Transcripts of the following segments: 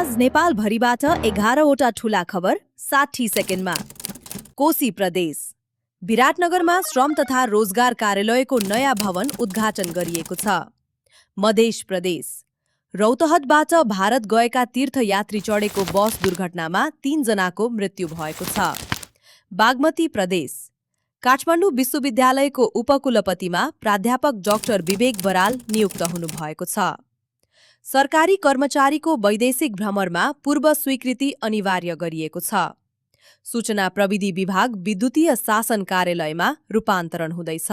आज नेपाल भरिबाट 11वटा ठूला खबर 60 सेकेन्डमा। कोशी प्रदेश विराटनगरमा श्रम तथा रोजगार कार्यालयको नयाँ भवन उद्घाटन गरिएको छ। मध्य प्रदेश रौतहटबाट भारत गएका तीर्थयात्री चढेको बस दुर्घटनामा 3 जनाको मृत्यु भएको छ। बागमती प्रदेश काठमाडौँ विश्वविद्यालयको उपकुलपतिमा प्राध्यापक डाक्टर विवेक बराल नियुक्त हुनुभएको छ। सरकारी कर्मचारीको वैदेशिक भ्रमणमा पूर्व स्वीकृति अनिवार्य गरिएको छ। सूचना प्रविधि विभाग विद्युतीय शासन कार्यालयमा रूपान्तरण हुँदैछ।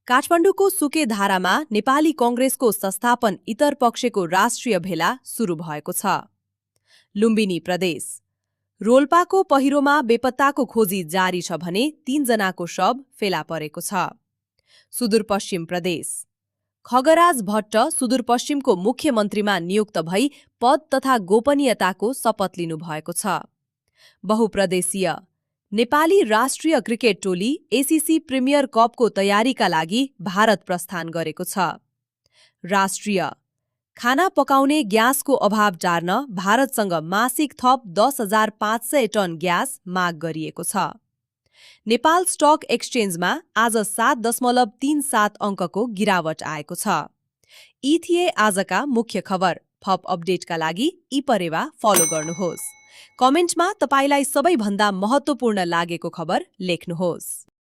काठमाडौँको सुकेधारामा नेपाली कांग्रेसको संस्थापन इतर पक्षको राष्ट्रिय भेला सुरु भएको छ। लुम्बिनी प्रदेश रोल्पाको पहिरोमा बेपत्ताको खोजी जारी छ भने 3 जनाको शव फेला परेको छ। सुदूरपश्चिम प्रदेश खगराज भट्ट सुदूरपश्चिमको मुख्यमन्त्रीमा नियुक्त भई पद तथा गोपनीयताको शपथ लिनुभएको छ। बहुप्रदेशीय नेपाली राष्ट्रिय क्रिकेट टोली एसीसी प्रिमियर कपको तयारीका लागि भारत प्रस्थान गरेको छ। राष्ट्रिय खाना पकाउने ग्यासको अभाव टार्न भारतसँग मासिक थप 10,500 टन ग्यास माग गरिएको छ। नेपाल स्टक एक्सचेन्जमा आज 7.37 अङ्कको गिरावट आएको छ। यी थिए आजका मुख्य खबर। थप अपडेटका लागि इपरेवा फलो गर्नुहोस्। कमेन्टमा तपाईलाई सबैभन्दा महत्त्वपूर्ण लागेको खबर लेख्नुहोस्।